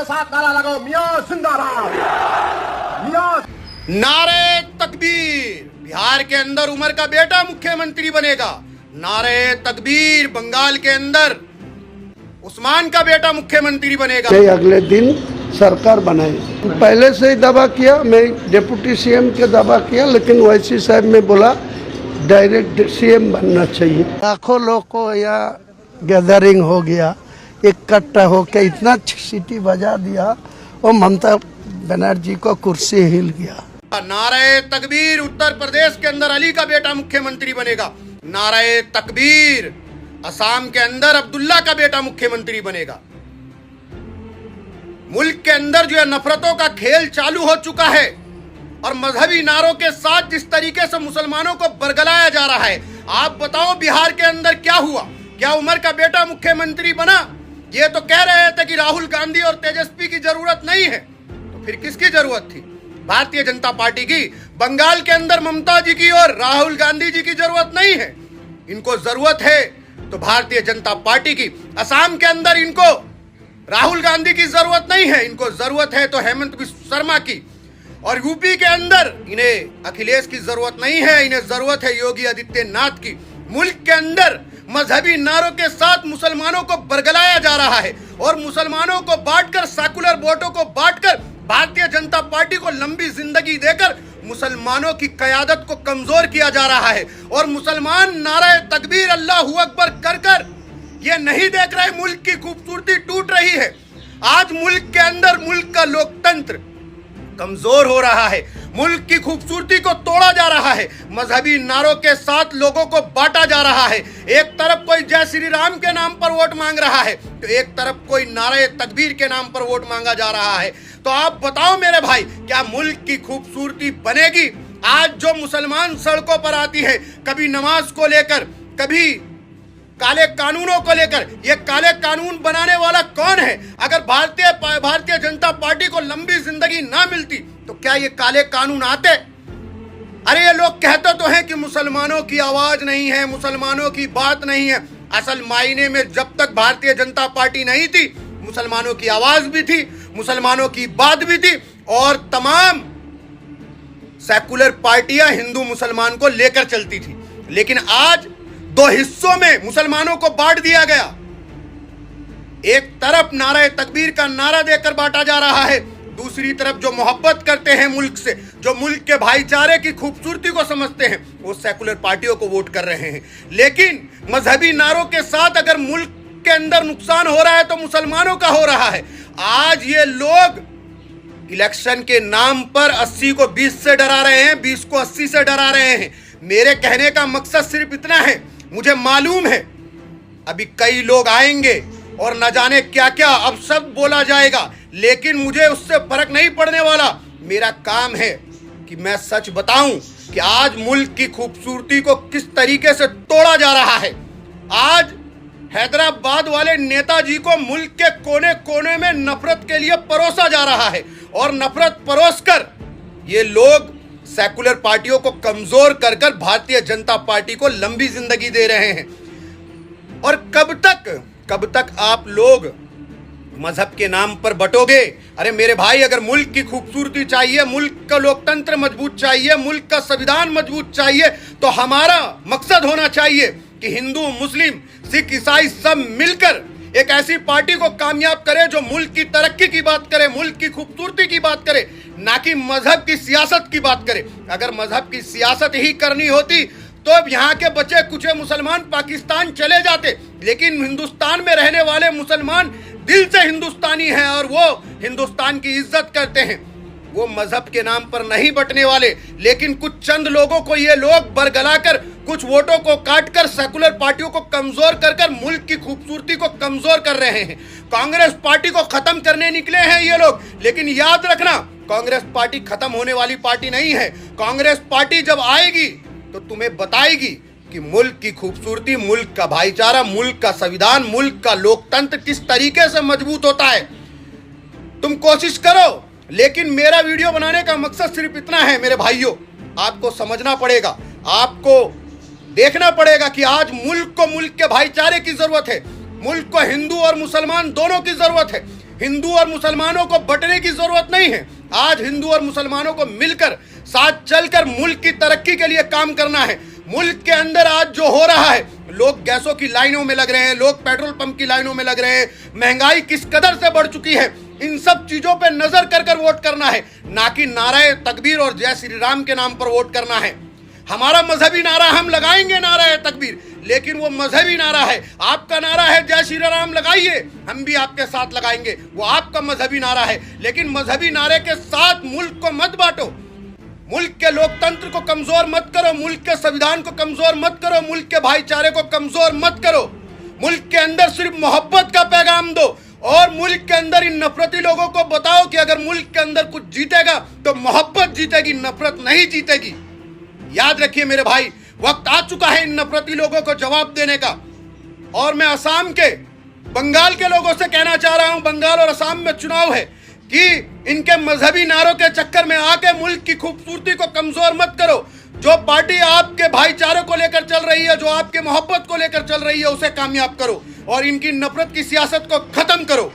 के साथ नारा लगाओ, मियां जिंदाबाद, मियां। नारे तकबीर, बिहार के अंदर उमर का बेटा मुख्यमंत्री बनेगा। नारे तकबीर, बंगाल के अंदर उस्मान का बेटा मुख्यमंत्री बनेगा। अगले दिन सरकार बनाई। पहले से ही दावा किया, मैं डिप्टी सीएम के दावा किया, लेकिन वैसी साहब ने बोला डायरेक्ट सीएम बनना चाहिए। लाखों लोग को यहाँ गैदरिंग हो गया, इकट्ठा होकर इतना सीटी बजा दिया और ममता बनर्जी को कुर्सी हिल गया। नारे तकबीर, उत्तर प्रदेश के अंदर अली का बेटा मुख्यमंत्री बनेगा। नारे तकबीर, असम के अंदर अब्दुल्ला का बेटा मुख्यमंत्री बनेगा। मुल्क के अंदर जो है नफरतों का खेल चालू हो चुका है और मजहबी नारों के साथ जिस तरीके से मुसलमानों को बरगलाया जा रहा है, आप बताओ बिहार के अंदर क्या हुआ? क्या उमर का बेटा मुख्यमंत्री बना? ये तो कह रहे थे कि राहुल गांधी और तेजस्वी की जरूरत नहीं है, तो फिर किसकी जरूरत थी? भारतीय जनता पार्टी की। बंगाल के अंदर ममता जी की और राहुल गांधी जी की जरूरत नहीं है, इनको जरूरत है तो भारतीय जनता पार्टी की। असम के अंदर इनको राहुल गांधी की जरूरत नहीं है, इनको जरूरत है तो हेमंत बिस्वा शर्मा की। और यूपी के अंदर इन्हें अखिलेश की जरूरत नहीं है, इन्हें जरूरत है योगी आदित्यनाथ की। मुल्क के अंदर मजहबी नारों के साथ मुसलमानों को बरगलाया जा रहा है और मुसलमानों को बांटकर, सेकुलर वोटों को बांटकर भारतीय जनता पार्टी को लंबी जिंदगी देकर मुसलमानों की कयादत को कमजोर किया जा रहा है। और मुसलमान नारे तकबीर, अल्लाहू अकबर कर कर ये नहीं देख रहे मुल्क की खूबसूरती टूट रही है। आज मुल्क के अंदर मुल्क का लोकतंत्र कमजोर हो रहा है, मुल्क की खूबसूरती को तोड़ा जा रहा है, मजहबी नारों के साथ लोगों को बांटा जा रहा है। एक तरफ कोई जय श्री राम के नाम पर वोट मांग रहा है तो एक तरफ कोई नारे तकबीर के नाम पर वोट मांगा जा रहा है। तो आप बताओ मेरे भाई, क्या मुल्क की खूबसूरती बनेगी? आज जो मुसलमान सड़कों पर आती है, कभी नमाज को लेकर, कभी काले कानूनों को लेकर, ये काले कानून बनाने वाला कौन है? अगर भारतीय जनता पार्टी को लंबी जिंदगी ना मिलती तो क्या ये काले कानून आते? अरे ये लोग कहते तो हैं कि मुसलमानों की आवाज नहीं है, मुसलमानों की बात नहीं है। असल मायने में जब तक भारतीय जनता पार्टी नहीं थी, मुसलमानों की आवाज भी थी, मुसलमानों की बात भी थी और तमाम सेकुलर पार्टियां हिंदू मुसलमान को लेकर चलती थी। लेकिन आज दो हिस्सों में मुसलमानों को बांट दिया गया। एक तरफ नारे तकबीर का नारा देकर बांटा जा रहा है, दूसरी तरफ जो मोहब्बत करते हैं मुल्क से, जो मुल्क के भाईचारे की खूबसूरती को समझते हैं, वो सेकुलर पार्टियों को वोट कर रहे हैं। लेकिन मजहबी नारों के साथ अगर मुल्क के अंदर नुकसान हो रहा है तो मुसलमानों का हो रहा है। आज ये लोग इलेक्शन के नाम पर 80 को 20 से डरा रहे हैं, 20 को 80 से डरा रहे हैं। मेरे कहने का मकसद सिर्फ इतना है, मुझे मालूम है अभी कई लोग आएंगे और न जाने क्या क्या अब सब बोला जाएगा, लेकिन मुझे उससे फर्क नहीं पड़ने वाला। मेरा काम है कि मैं सच बताऊं कि आज मुल्क की खूबसूरती को किस तरीके से तोड़ा जा रहा है। आज हैदराबाद वाले नेताजी को मुल्क के कोने कोने में नफरत के लिए परोसा जा रहा है और नफरत परोसकर ये लोग सेकुलर पार्टियों को कमजोर कर कर भारतीय जनता पार्टी को लंबी जिंदगी दे रहे हैं। और कब तक आप लोग मजहब के नाम पर बटोगे? अरे मेरे भाई, अगर मुल्क की खूबसूरती चाहिए, मुल्क का लोकतंत्र मजबूत चाहिए, मुल्क का संविधान मजबूत चाहिए, तो हमारा मकसद होना चाहिए कि हिंदू, मुस्लिम, सिख, ईसाई सब मिलकर एक ऐसी पार्टी को कामयाब करे जो मुल्क की तरक्की की बात करे, मुल्क की खूबसूरती की बात करे, ना कि मजहब की सियासत की बात करे। अगर मजहब की सियासत ही करनी होती तो अब यहाँ के बचे कुछ मुसलमान पाकिस्तान चले जाते, लेकिन हिंदुस्तान में रहने वाले मुसलमान दिल से हिंदुस्तानी हैं और वो हिंदुस्तान की इज्जत करते हैं। वो मजहब के नाम पर नहीं बटने वाले। लेकिन कुछ चंद लोगों को ये लोग बरगलाकर, कुछ वोटों को काटकर सेकुलर पार्टियों को कमजोर कर मुल्क की खूबसूरती को कमजोर कर रहे हैं। कांग्रेस पार्टी को खत्म करने निकले हैं ये लोग, लेकिन याद रखना, कांग्रेस पार्टी खत्म होने वाली पार्टी नहीं है। कांग्रेस पार्टी जब आएगी तो तुम्हें बताएगी कि मुल्क की खूबसूरती, मुल्क का भाईचारा, मुल्क का संविधान, मुल्क का लोकतंत्र किस तरीके से मजबूत होता है। तुम कोशिश करो, लेकिन मेरा वीडियो बनाने का मकसद सिर्फ इतना है मेरे भाइयों, आपको समझना पड़ेगा, आपको देखना पड़ेगा कि आज मुल्क को मुल्क के भाईचारे की जरूरत है, मुल्क को हिंदू और मुसलमान दोनों की जरूरत है। हिंदू और मुसलमानों को बंटने की जरूरत नहीं है। आज हिंदू और मुसलमानों को मिलकर साथ चलकर मुल्क की तरक्की के लिए काम करना है। मुल्क के अंदर आज जो हो रहा है, लोग गैसों की लाइनों में लग रहे हैं, लोग पेट्रोल पंप की लाइनों में लग रहे हैं, महंगाई किस कदर से बढ़ चुकी है, इन सब चीजों पे नजर कर कर वोट करना है, ना कि नारे तकबीर और जय श्री राम के नाम पर वोट करना है। हमारा मजहबी नारा हम लगाएंगे, नारा है तकबीर, लेकिन वो मजहबी नारा है। आपका नारा है जय श्री राम, लगाइए, हम भी आपके साथ लगाएंगे, वो आपका मजहबी नारा है। लेकिन मजहबी नारे के साथ मुल्क को मत बांटो, मुल्क के लोकतंत्र को कमजोर मत करो, मुल्क के संविधान को कमजोर मत करो, मुल्क के भाईचारे को कमजोर मत करो। मुल्क के अंदर सिर्फ मोहब्बत का पैगाम दो और मुल्क के अंदर इन नफरती लोगों को बताओ कि अगर मुल्क के अंदर कुछ जीतेगा तो मोहब्बत जीतेगी, नफरत नहीं जीतेगी। याद रखिए मेरे भाई, वक्त आ चुका है इन नफरती लोगों को जवाब देने का। और मैं असम के, बंगाल के लोगों से कहना चाह रहा हूं, बंगाल और असम में चुनाव है, कि इनके मजहबी नारों के चक्कर में आके मुल्क की खूबसूरती को कमजोर मत करो। जो पार्टी आपके भाईचारे को लेकर चल रही है, जो आपके मोहब्बत को लेकर चल रही है, उसे कामयाब करो और इनकी नफरत की सियासत को खत्म करो।